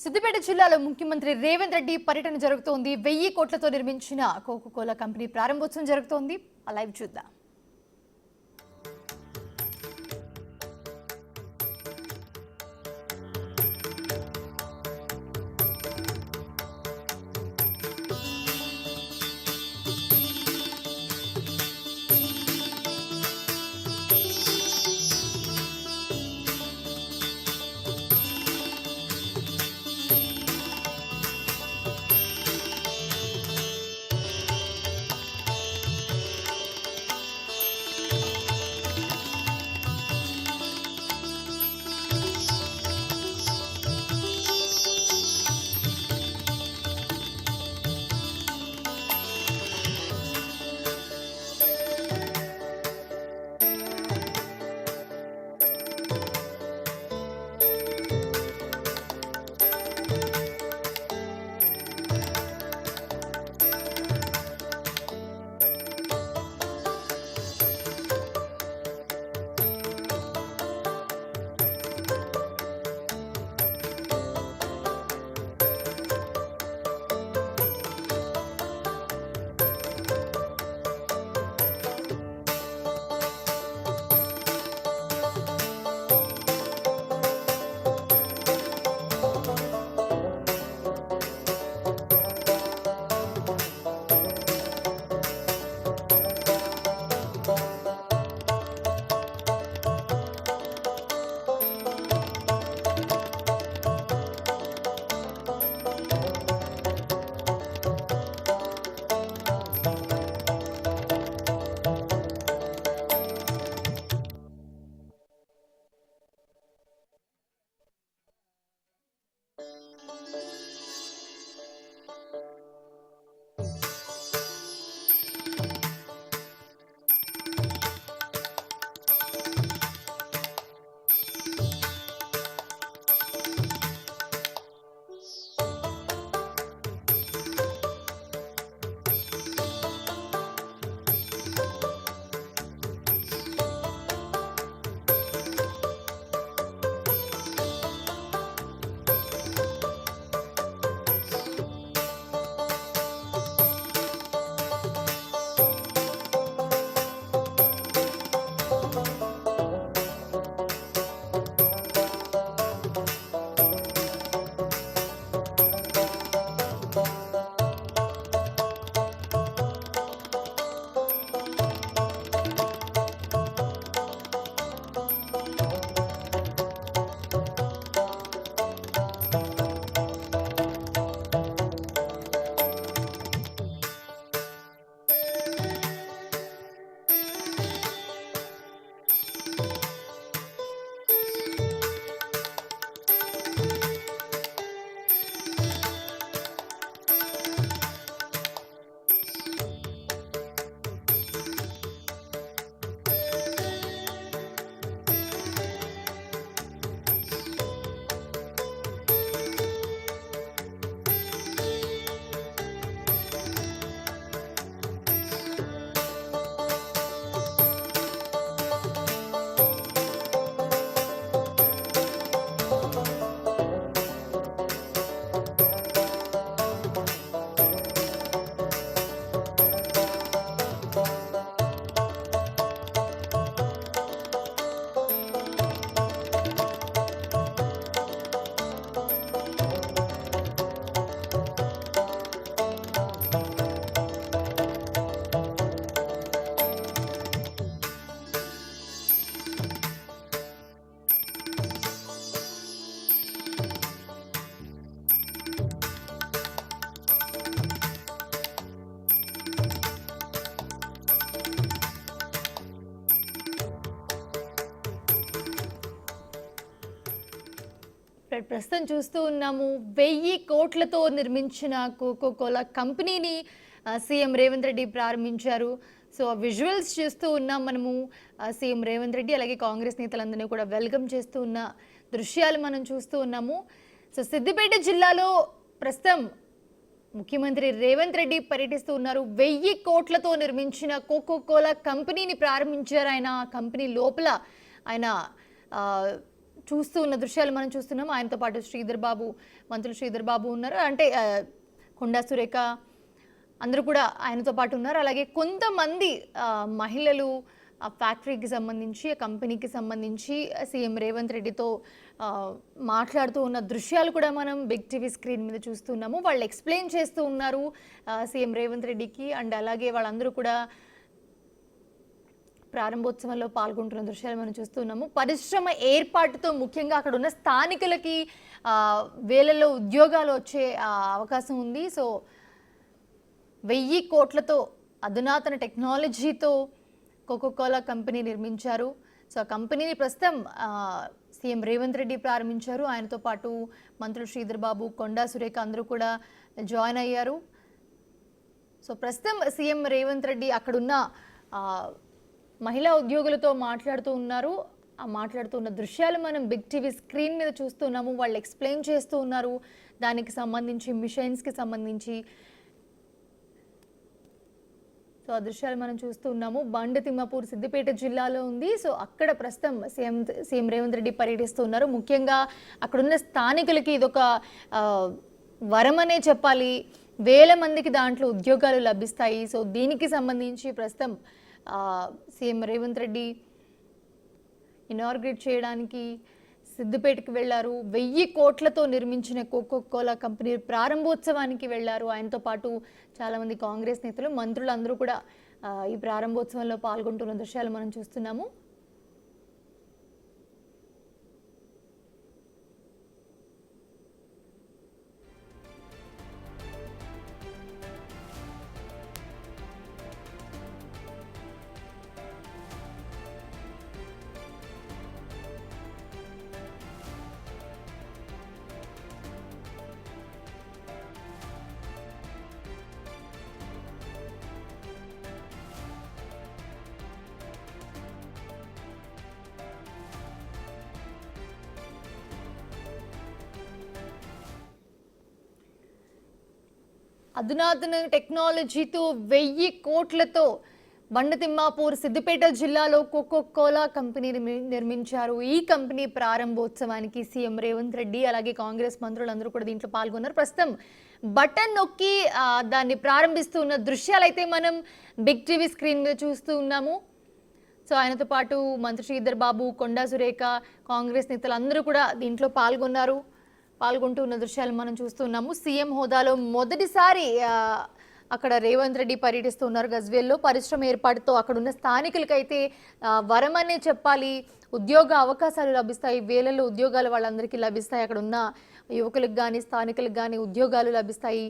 సిద్దిపేట జిల్లాలో ముఖ్యమంత్రి రేవంత్ రెడ్డి పర్యటన జరుగుతోంది. 1000 కోట్లతో నిర్మించిన కోకోకోలా కంపెనీ ప్రారంభోత్సవం జరుగుతోంది. ఆ లైవ్ చూద్దాం. ప్రస్తుతం చూస్తూ ఉన్నాము 1000 కోట్లతో నిర్మించిన కోకోకోలా కంపెనీని సీఎం రేవంత్ రెడ్డి ప్రారంభించారు. సో విజువల్స్ చూస్తూ ఉన్నాం మనము. సీఎం రేవంత్ రెడ్డి అలాగే కాంగ్రెస్ నేతలందరినీ కూడా వెల్కమ్ చేస్తూ ఉన్న దృశ్యాలు మనం చూస్తూ ఉన్నాము. సో సిద్దిపేట జిల్లాలో ప్రస్తుతం ముఖ్యమంత్రి రేవంత్ రెడ్డి పర్యటిస్తూ ఉన్నారు. 1000 కోట్లతో నిర్మించిన కోకోకోలా కంపెనీని ప్రారంభించారు. ఆయన కంపెనీ లోపల ఆయన చూస్తూ ఉన్న దృశ్యాలు మనం చూస్తున్నాం. ఆయనతో పాటు శ్రీధర్ బాబు, మంత్రులు శ్రీధర్ బాబు ఉన్నారు, అంటే కొండా సురేఖ అందరూ కూడా ఆయనతో పాటు ఉన్నారు. అలాగే కొంతమంది మహిళలు ఆ ఫ్యాక్టరీకి సంబంధించి, ఆ కంపెనీకి సంబంధించి సీఎం రేవంత్ రెడ్డితో మాట్లాడుతూ ఉన్న దృశ్యాలు కూడా మనం బిగ్ టీవీ స్క్రీన్ మీద చూస్తున్నాము. వాళ్ళు ఎక్స్ప్లెయిన్ చేస్తూ ఉన్నారు సీఎం రేవంత్ రెడ్డికి. అండ్ అలాగే వాళ్ళందరూ కూడా ప్రారంభోత్సవంలో పాల్గొంటున్న దృశ్యాలు మనం చూస్తున్నాము. పరిశ్రమ ఏర్పాటుతో ముఖ్యంగా అక్కడ ఉన్న స్థానికులకి వేలల్లో ఉద్యోగాలు వచ్చే అవకాశం ఉంది. సో 1000 కోట్లతో అధునాతన టెక్నాలజీతో కోకోకోలా కంపెనీ నిర్మించారు. సో ఆ కంపెనీని ప్రస్తుతం సీఎం రేవంత్ రెడ్డి ప్రారంభించారు. ఆయనతో పాటు మంత్రులు శ్రీధర్ బాబు, కొండా సురేఖ అందరూ కూడా జాయిన్ అయ్యారు. సో ప్రస్తుతం సీఎం రేవంత్ రెడ్డి అక్కడున్న మహిళా ఉద్యోగులతో మాట్లాడుతూ ఉన్నారు. ఆ మాట్లాడుతున్న దృశ్యాలు మనం బిగ్ టీవీ స్క్రీన్ మీద చూస్తున్నాము. వాళ్ళు ఎక్స్ప్లెయిన్ చేస్తూ ఉన్నారు దానికి సంబంధించి, మిషన్స్కి సంబంధించి. సో ఆ దృశ్యాలు మనం చూస్తూ ఉన్నాము. బండ తిమ్మాపూర్ సిద్దిపేట జిల్లాలో ఉంది. సో అక్కడ ప్రస్తుతం సీఎం రేవంత్ రెడ్డి పర్యటిస్తూ ఉన్నారు. ముఖ్యంగా అక్కడున్న స్థానికులకి ఇదొక వరమనే చెప్పాలి. వేల మందికి దాంట్లో ఉద్యోగాలు లభిస్తాయి. సో దీనికి సంబంధించి ప్రస్తుతం సీఎం రేవంత్ రెడ్డి ఇనార్గ్రేట్ చేయడానికి సిద్దిపేటకి వెళ్ళారు. 1000 కోట్లతో నిర్మించిన కోకోకోలా కంపెనీ ప్రారంభోత్సవానికి వెళ్ళారు. ఆయనతో పాటు చాలామంది కాంగ్రెస్ నేతలు, మంత్రులు అందరూ కూడా ఈ ప్రారంభోత్సవంలో పాల్గొంటున్న దృశ్యాలు మనం చూస్తున్నాము. అధునాతన టెక్నాలజీతో 1000 కోట్లతో బండతిమ్మాపూర్ సిద్దిపేట జిల్లాలో కోకోకోలా కంపెనీని నిర్మించారు. ఈ కంపెనీ ప్రారంభోత్సవానికి సీఎం రేవంత్ రెడ్డి అలాగే కాంగ్రెస్ మంత్రులందరూ కూడా దీంట్లో పాల్గొన్నారు. ప్రస్తుతం బటన్ నొక్కి దాన్ని ప్రారంభిస్తున్న దృశ్యాలు అయితే మనం బిగ్ టీవీ స్క్రీన్ మీద చూస్తూ ఉన్నాము. సో ఆయనతో పాటు మంత్రి శ్రీధర్ బాబు, కొండా సురేఖ, కాంగ్రెస్ నేతలు అందరూ కూడా దీంట్లో పాల్గొంటున్న దృశ్యాలు మనం చూస్తున్నాము. సీఎం హోదాలో మొదటిసారి అక్కడ రేవంత్ రెడ్డి పర్యటిస్తున్నారు గజ్వేల్లో. పరిశ్రమ ఏర్పాటుతో అక్కడున్న స్థానికులకైతే వరమనే చెప్పాలి. ఉద్యోగ అవకాశాలు లభిస్తాయి. వేలలో ఉద్యోగాలు వాళ్ళందరికీ లభిస్తాయి. అక్కడ ఉన్న యువకులకు కానీ, స్థానికులకు కానీ ఉద్యోగాలు లభిస్తాయి.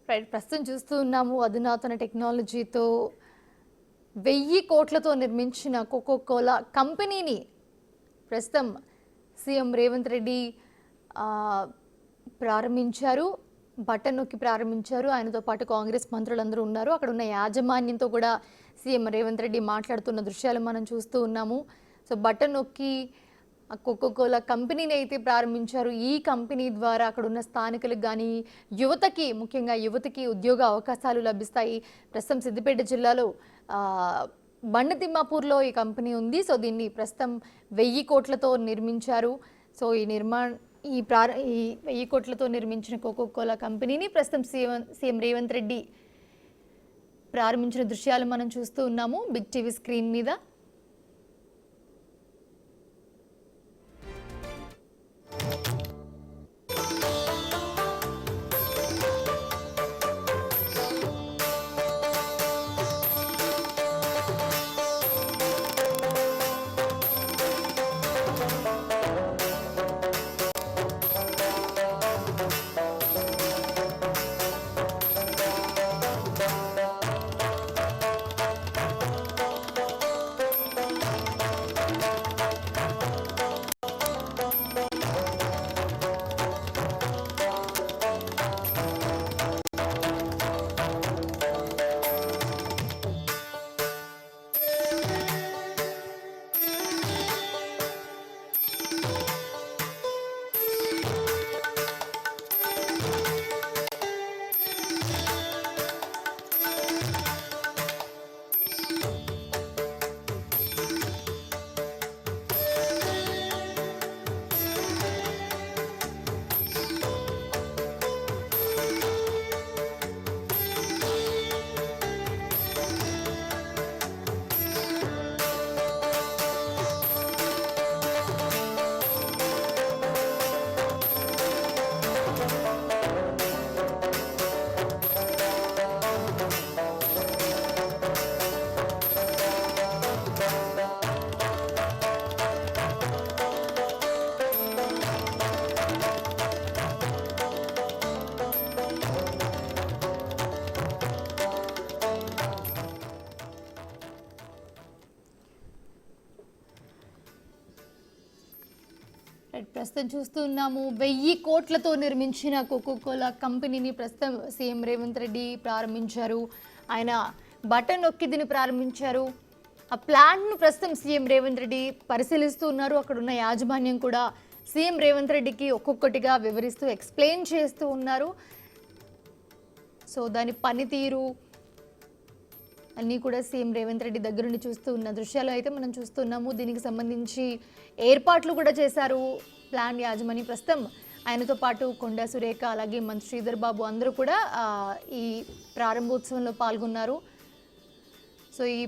రైట్, ప్రస్తుతం చూస్తూ ఉన్నాము అధునాతన టెక్నాలజీతో 1000 కోట్లతో నిర్మించిన కోకోకోలా కంపెనీని ప్రస్తుతం సీఎం రేవంత్ రెడ్డి ప్రారంభించారు. బటన్ నొక్కి ప్రారంభించారు. ఆయనతో పాటు కాంగ్రెస్ మంత్రులందరూ ఉన్నారు. అక్కడ ఉన్న యాజమాన్యంతో కూడా సీఎం రేవంత్ రెడ్డి మాట్లాడుతున్న దృశ్యాలు మనం చూస్తూ ఉన్నాము. సో బటన్ నొక్కి కోకోకోలా కంపెనీని అయితే ప్రారంభించారు. ఈ కంపెనీ ద్వారా అక్కడ ఉన్న స్థానికులకు కానీ, యువతకి, ముఖ్యంగా యువతకి ఉద్యోగ అవకాశాలు లభిస్తాయి. ప్రస్తుతం సిద్దిపేట జిల్లాలో బండతిమ్మాపూర్లో ఈ కంపెనీ ఉంది. సో దీన్ని ప్రస్తుతం 1000 కోట్లతో నిర్మించారు. సో ఈ 1000 కోట్లతో నిర్మించిన కోకోకోలా కంపెనీని ప్రస్తుతం సీఎం రేవంత్ రెడ్డి ప్రారంభించిన దృశ్యాలు మనం చూస్తూ ఉన్నాము బిగ్ టీవీ స్క్రీన్ మీద. ప్రస్తుతం చూస్తున్నాము 1000 కోట్లతో నిర్మించిన కోకోకోలా కంపెనీని ప్రస్తుతం సీఎం రేవంత్ రెడ్డి ప్రారంభించారు. ఆయన బటన్ నొక్కి దీన్ని ప్రారంభించారు. ఆ ప్లాన్ను ప్రస్తుతం సీఎం రేవంత్ రెడ్డి పరిశీలిస్తూ ఉన్నారు. అక్కడ ఉన్న యాజమాన్యం కూడా సీఎం రేవంత్ రెడ్డికి ఒక్కొక్కటిగా వివరిస్తూ ఎక్స్ప్లెయిన్ చేస్తూ ఉన్నారు. సో దాని పనితీరు అన్నీ కూడా సీఎం రేవంత్ రెడ్డి దగ్గర నుండి చూస్తూ ఉన్న దృశ్యాలు అయితే మనం చూస్తున్నాము. దీనికి సంబంధించి ఏర్పాట్లు కూడా చేశారు ప్లాన్ యాజమాని. ప్రస్తుతం ఆయనతో పాటు కొండా సురేఖ అలాగే మంత్రి శ్రీధర్ బాబు అందరూ కూడా ఈ ప్రారంభోత్సవంలో పాల్గొన్నారు. సో ఈ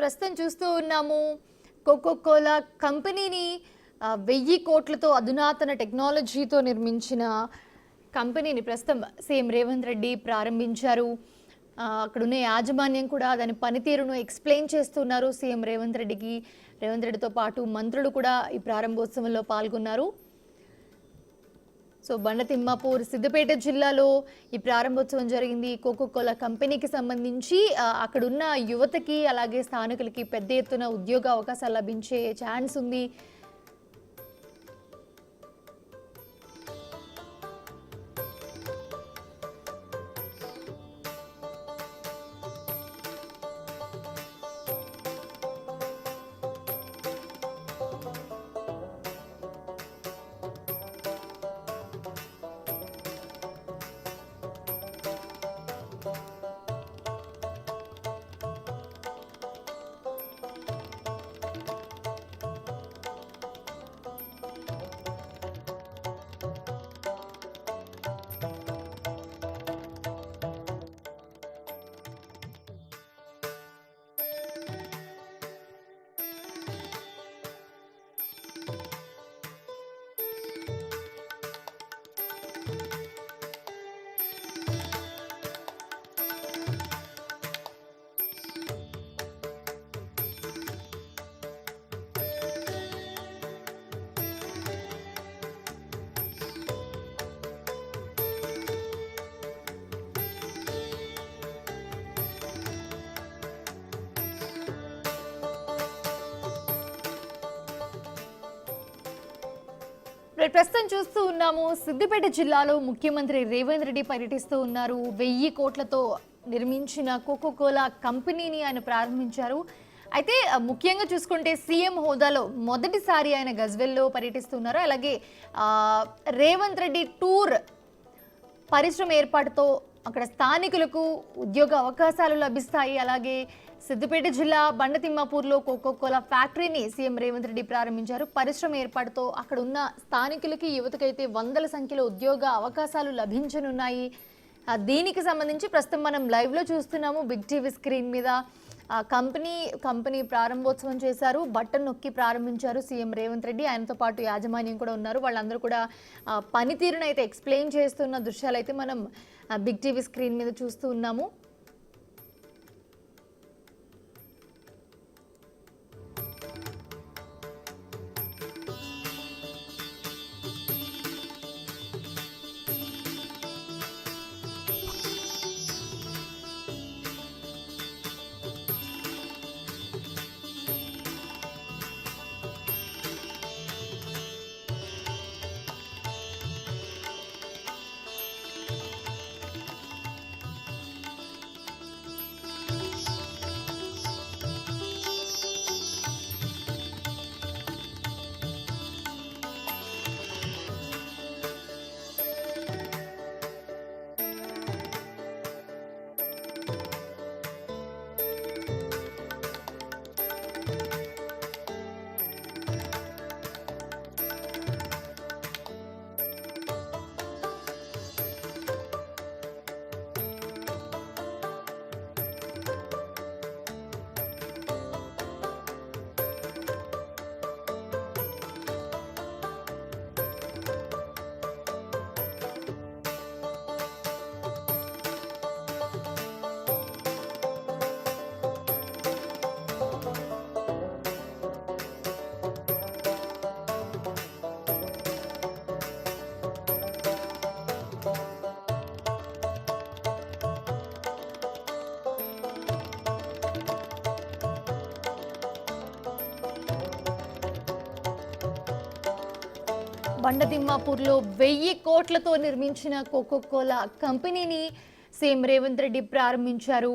ప్రస్తుతం చూస్తూ ఉన్నాము కోకోకోలా కంపెనీని 1000 కోట్లతో అధునాతన టెక్నాలజీతో నిర్మించిన కంపెనీని ప్రస్తుతం సీఎం రేవంత్ రెడ్డి ప్రారంభించారు. అక్కడున్న యాజమాన్యం కూడా దాని పనితీరును ఎక్స్ప్లెయిన్ చేస్తున్నారు సీఎం రేవంత్ రెడ్డికి. రేవంత్ రెడ్డితో పాటు మంత్రులు కూడా ఈ ప్రారంభోత్సవంలో పాల్గొన్నారు. సో బండతిమ్మాపూర్ సిద్దిపేట జిల్లాలో ఈ ప్రారంభోత్సవం జరిగింది. కోకోకోలా కంపెనీకి సంబంధించి అక్కడున్న యువతకి అలాగే స్థానికులకి పెద్ద ఎత్తున ఉద్యోగ అవకాశాలు లభించే ఛాన్స్ ఉంది. రైట్, ప్రస్తుతం చూస్తూ ఉన్నాము సిద్దిపేట జిల్లాలో ముఖ్యమంత్రి రేవంత్ రెడ్డి పర్యటిస్తూ ఉన్నారు. 1000 కోట్లతో నిర్మించిన కోకోకోలా కంపెనీని ఆయన ప్రారంభించారు. అయితే ముఖ్యంగా చూసుకుంటే సీఎం హోదాలో మొదటిసారి ఆయన గజ్వెల్లో పర్యటిస్తున్నారు. అలాగే రేవంత్ రెడ్డి టూర్ పరిశ్రమ ఏర్పాటుతో అక్కడ స్థానికులకు ఉద్యోగ అవకాశాలు లభిస్తాయి. అలాగే సిద్దిపేట జిల్లా బండతిమ్మాపూర్లో కోకోకోలా ఫ్యాక్టరీని సీఎం రేవంత్ రెడ్డి ప్రారంభించారు. పరిశ్రమ ఏర్పాటుతో అక్కడ ఉన్న స్థానికులకి యువతకైతే వందల సంఖ్యలో ఉద్యోగ అవకాశాలు లభించనున్నాయి. దీనికి సంబంధించి ప్రస్తుతం మనం లైవ్లో చూస్తున్నాము. బిగ్ టీవీ స్క్రీన్ మీద కంపెనీ ప్రారంభోత్సవం చేశారు. బటన్ నొక్కి ప్రారంభించారు సీఎం రేవంత్ రెడ్డి. ఆయనతో పాటు యాజమాన్యం కూడా ఉన్నారు. వాళ్ళందరూ కూడా పనితీరును అయితే ఎక్స్ప్లెయిన్ చేస్తున్న దృశ్యాలు అయితే మనం బిగ్ టీవీ స్క్రీన్ మీద చూస్తూ ఉన్నాము. బండతిమ్మాపూర్లో 1000 కోట్లతో నిర్మించిన కోకోకోలా కంపెనీని సీఎం రేవంత్ రెడ్డి ప్రారంభించారు.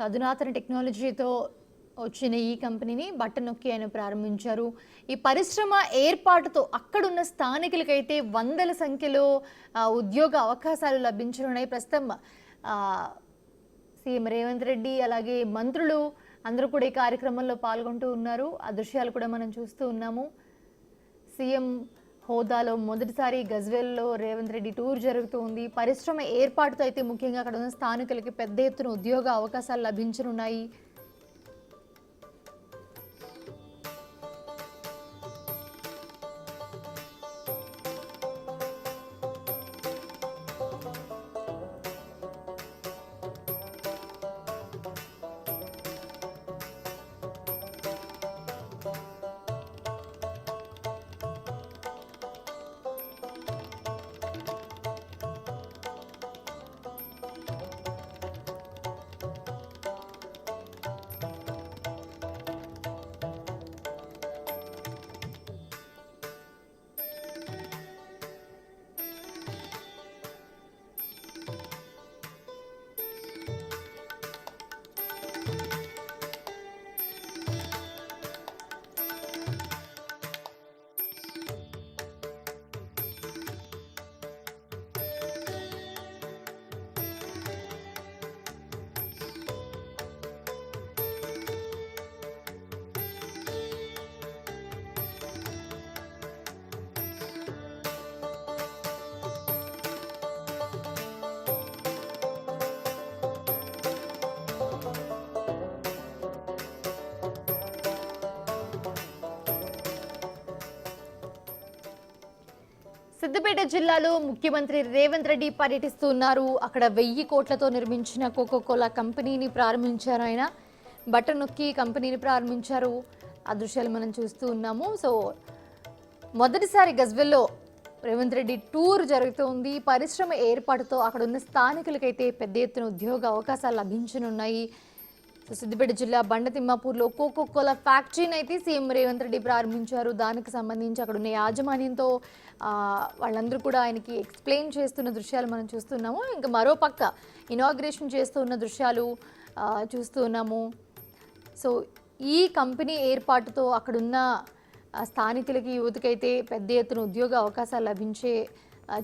అధునాతన టెక్నాలజీతో వచ్చిన ఈ కంపెనీని బటన్ నొక్కి ఆయన ప్రారంభించారు. ఈ పరిశ్రమ ఏర్పాటుతో అక్కడున్న స్థానికులకైతే వందల సంఖ్యలో ఉద్యోగ అవకాశాలు లభించనున్నాయి. ప్రస్తుతం సీఎం రేవంత్ రెడ్డి అలాగే మంత్రులు అందరూ కూడా ఈ కార్యక్రమంలో పాల్గొంటూ ఉన్నారు. ఆ దృశ్యాలు కూడా మనం చూస్తూ ఉన్నాము. సీఎం హోదాలో మొదటిసారి గజ్వేల్లో రేవంత్ రెడ్డి టూర్ జరుగుతుంది. పరిశ్రమ ఏర్పాటుతో అయితే ముఖ్యంగా అక్కడ ఉన్న స్థానికులకి పెద్ద ఎత్తున ఉద్యోగ అవకాశాలు లభించనున్నాయి. సిద్దిపేట జిల్లాలో ముఖ్యమంత్రి రేవంత్ రెడ్డి పర్యటిస్తున్నారు. అక్కడ 1000 కోట్లతో నిర్మించిన కోకోకోలా కంపెనీని ప్రారంభించారు. ఆయన బటన్ నొక్కి కంపెనీని ప్రారంభించారు. ఆ దృశ్యాలు మనం చూస్తూ ఉన్నాము. సో మొదటిసారి గజ్వెల్లో రేవంత్ రెడ్డి టూర్ జరుగుతోంది. పరిశ్రమ ఏర్పాటుతో అక్కడ ఉన్న స్థానికులకైతే పెద్ద ఎత్తున ఉద్యోగ అవకాశాలు లభించనున్నాయి. సో సిద్దిపేట జిల్లా బండతిమ్మాపూర్లో కోకో కోలా ఫ్యాక్టరీని అయితే సీఎం రేవంత్ రెడ్డి ప్రారంభించారు. దానికి సంబంధించి అక్కడ ఉన్న యాజమాన్యంతో వాళ్ళందరూ కూడా ఆయనకి ఎక్స్ప్లెయిన్ చేస్తున్న దృశ్యాలు మనం చూస్తున్నాము. ఇంకా మరోపక్క ఇనాగ్రేషన్ చేస్తూ ఉన్న దృశ్యాలు చూస్తూ ఉన్నాము. సో ఈ కంపెనీ ఏర్పాటుతో అక్కడున్న స్థానికులకి యువతకైతే పెద్ద ఎత్తున ఉద్యోగ అవకాశాలు లభించే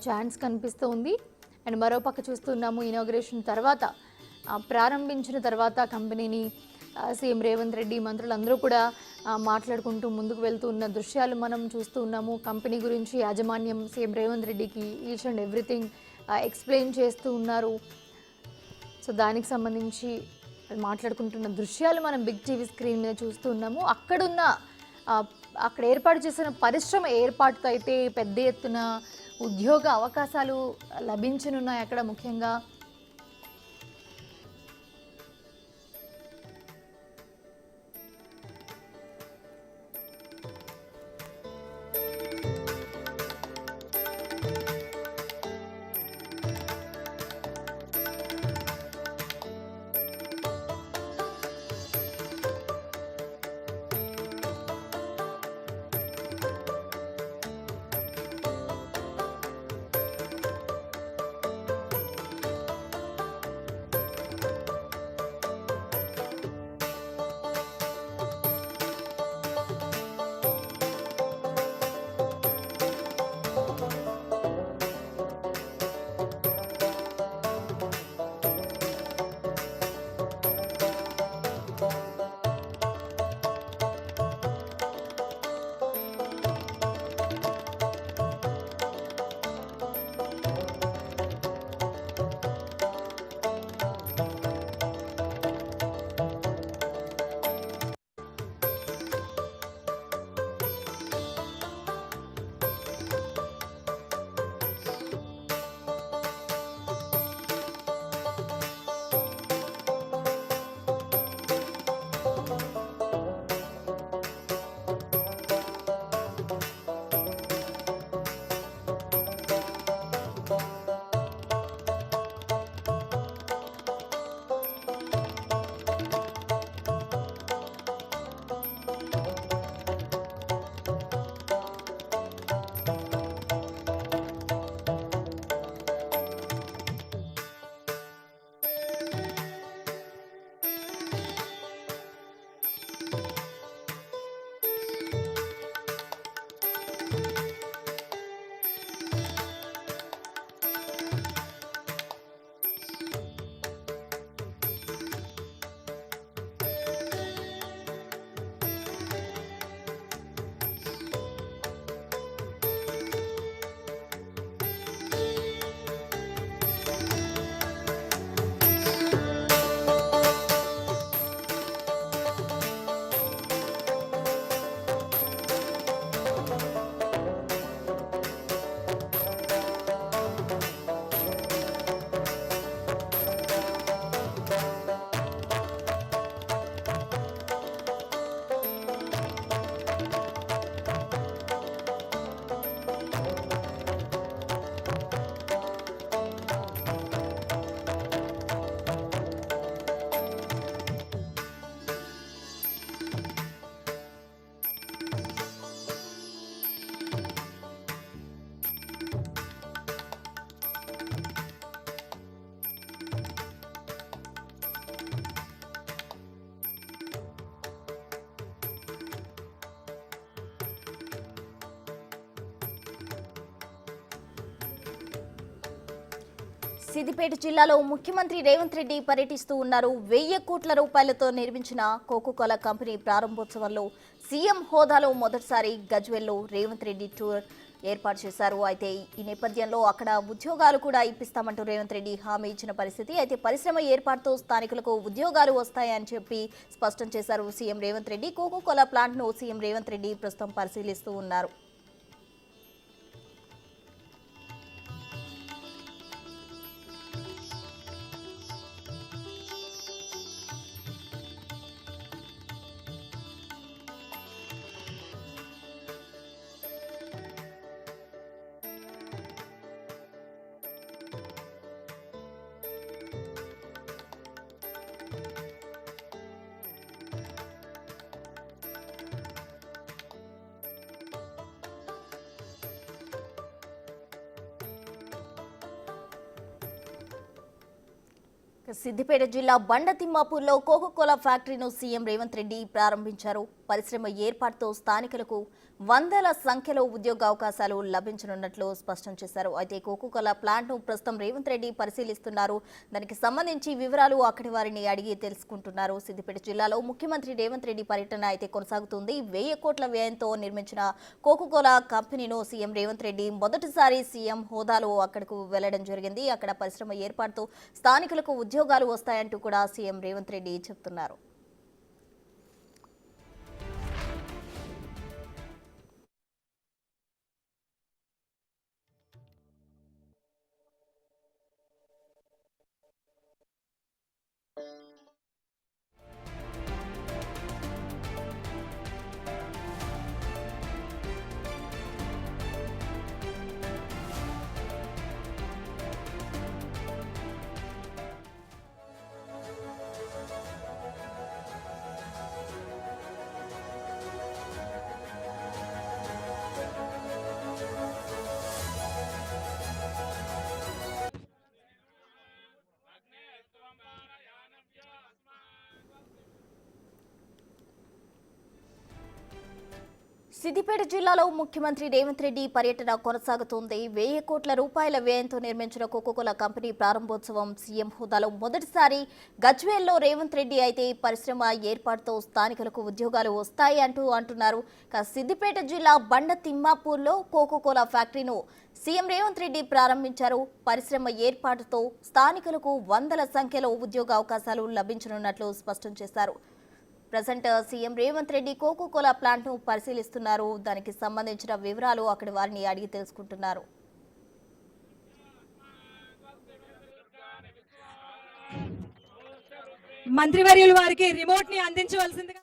ఛాన్స్ కనిపిస్తూ ఉంది. అండ్ మరోపక్క చూస్తున్నాము ఇనాగ్రేషన్ తర్వాత ప్రారంభించిన తర్వాత కంపెనీని సీఎం రేవంత్ రెడ్డి మంత్రులందరూ కూడా మాట్లాడుకుంటూ ముందుకు వెళ్తూ ఉన్న దృశ్యాలు మనం చూస్తూ ఉన్నాము. కంపెనీ గురించి యాజమాన్యం సీఎం రేవంత్ రెడ్డికి ఈచ్ అండ్ ఎవ్రీథింగ్ ఎక్స్ప్లెయిన్ చేస్తూ ఉన్నారు. సో దానికి సంబంధించి మాట్లాడుకుంటున్న దృశ్యాలు మనం బిగ్ టీవీ స్క్రీన్ మీద చూస్తూ ఉన్నాము. అక్కడ ఏర్పాటు చేసిన పరిశ్రమ ఏర్పాటుతో అయితే పెద్ద ఎత్తున ఉద్యోగ అవకాశాలు లభించనున్నాయి. అక్కడ ముఖ్యంగా సిద్దిపేట జిల్లాలో ముఖ్యమంత్రి రేవంత్ రెడ్డి పర్యటిస్తూ ఉన్నారు. 1000 కోట్ల రూపాయలతో నిర్మించిన కోకో కోలా కంపెనీ ప్రారంభోత్సవంలో సీఎం హోదాలో మొదటిసారి గజ్వెల్లో రేవంత్ రెడ్డి టూర్ ఏర్పాటు చేశారు. అయితే ఈ నేపథ్యంలో అక్కడ ఉద్యోగాలు కూడా ఇప్పిస్తామంటూ రేవంత్ రెడ్డి హామీ ఇచ్చిన పరిస్థితి. అయితే పరిశ్రమ ఏర్పాటుతో స్థానికులకు ఉద్యోగాలు వస్తాయని చెప్పి స్పష్టం చేశారు సీఎం రేవంత్ రెడ్డి. కోకో కోలా ప్లాంట్ను సీఎం రేవంత్ రెడ్డి ప్రస్తుతం పరిశీలిస్తూ ఉన్నారు. సిద్దిపేట జిల్లా బండతిమ్మాపూర్లో కోకోకోలా ఫ్యాక్టరీను సీఎం రేవంత్ రెడ్డి ప్రారంభించారు. పరిశ్రమ ఏర్పాటుతో స్థానికులకు వందల సంఖ్యలో ఉద్యోగ అవకాశాలు లభించనున్నట్లు స్పష్టం చేశారు. అయితే కోకోకోలా ప్లాంట్ను ప్రస్తుతం రేవంత్ రెడ్డి పరిశీలిస్తున్నారు. దానికి సంబంధించి వివరాలు అక్కడి వారిని అడిగి తెలుసుకుంటున్నారు. సిద్దిపేట జిల్లాలో ముఖ్యమంత్రి రేవంత్ రెడ్డి పర్యటన అయితే కొనసాగుతుంది. 1000 కోట్ల వ్యయంతో నిర్మించిన కోకోకోలా కంపెనీను సీఎం రేవంత్ రెడ్డి మొదటిసారి సీఎం హోదాలో అక్కడకు వెళ్లడం జరిగింది. అక్కడ పరిశ్రమ ఏర్పాటుతో స్థానికులకు ఉద్యోగాలు వస్తాయంటూ కూడా సీఎం రేవంత్ రెడ్డి చెప్తున్నారు. సిద్దిపేట జిల్లాలో ముఖ్యమంత్రి రేవంత్ రెడ్డి పర్యటన కొనసాగుతోంది. 1000 కోట్ల రూపాయల వ్యయంతో నిర్మించిన కోకోకోలా కంపెనీ ప్రారంభోత్సవం సీఎం హోదాలో మొదటిసారి గజ్వేల్లో రేవంత్ రెడ్డి అయితే పరిశ్రమ ఏర్పాటుతో స్థానికులకు ఉద్యోగాలు వస్తాయి అంటున్నారు. సిద్దిపేట జిల్లా బండ తిమ్మాపూర్లో కోకోకోలా ఫ్యాక్టరీను సీఎం రేవంత్ రెడ్డి ప్రారంభించారు. పరిశ్రమ ఏర్పాటుతో స్థానికులకు వందల సంఖ్యలో ఉద్యోగ అవకాశాలు లభించనున్నట్లు స్పష్టం చేశారు. Present CM Revanth Reddy Coca Cola plant ను పరిశీలిస్తున్నారు. దానికి సంబంధించిన వివరాలు అక్కడి వారిని అడిగి తెలుసుకుంటున్నారు. మంత్రివర్యులు వారికి రిమోట్ ని అందించవలసిందిగా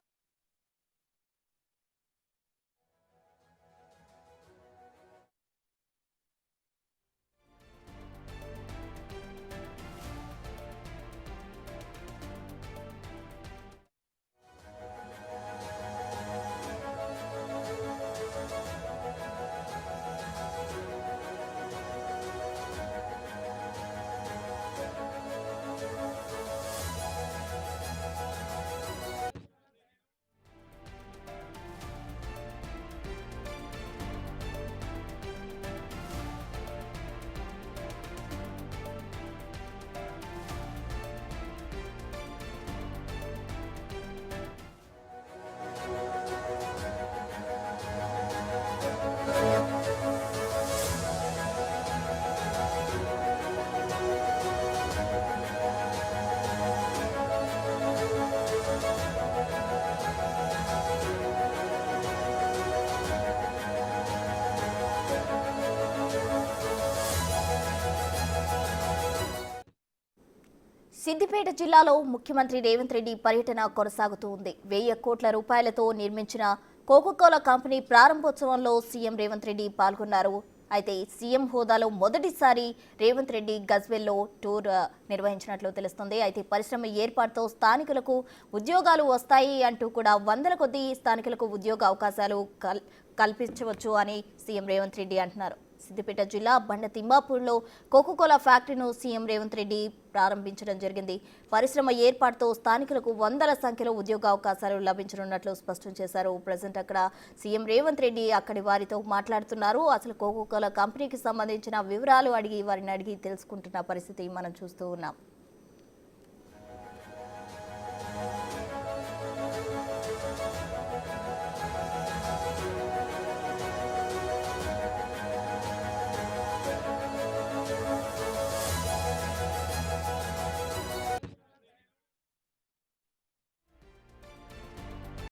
సిద్దిపేట జిల్లాలో ముఖ్యమంత్రి రేవంత్ రెడ్డి పర్యటన కొనసాగుతోంది. 1000 కోట్ల రూపాయలతో నిర్మించిన కోకోకోలా కంపెనీ ప్రారంభోత్సవంలో సీఎం రేవంత్ రెడ్డి పాల్గొన్నారు. అయితే సీఎం హోదాలో మొదటిసారి రేవంత్ రెడ్డి గజ్వేల్లో టూర్ నిర్వహించినట్లు తెలుస్తుంది. అయితే పరిశ్రమ ఏర్పాటుతో స్థానికులకు ఉద్యోగాలు వస్తాయి అంటూ కూడా వందల కొద్దీ స్థానికులకు ఉద్యోగ అవకాశాలు కల్పించవచ్చు అని సీఎం రేవంత్ రెడ్డి అంటున్నారు. సిద్దిపేట జిల్లా బండ తిమ్మాపూర్లో కోకోకోలా ఫ్యాక్టరీను సీఎం రేవంత్ రెడ్డి ప్రారంభించడం జరిగింది. పరిశ్రమ ఏర్పాటుతో స్థానికులకు వందల సంఖ్యలో ఉద్యోగ అవకాశాలు లభించనున్నట్లు స్పష్టం చేశారు. ప్రజెంట్ అక్కడ సీఎం రేవంత్ రెడ్డి అక్కడి వారితో మాట్లాడుతున్నారు. అసలు కోకోకోలా కంపెనీకి సంబంధించిన వివరాలు వారిని అడిగి తెలుసుకుంటున్న పరిస్థితి మనం చూస్తూ ఉన్నాం.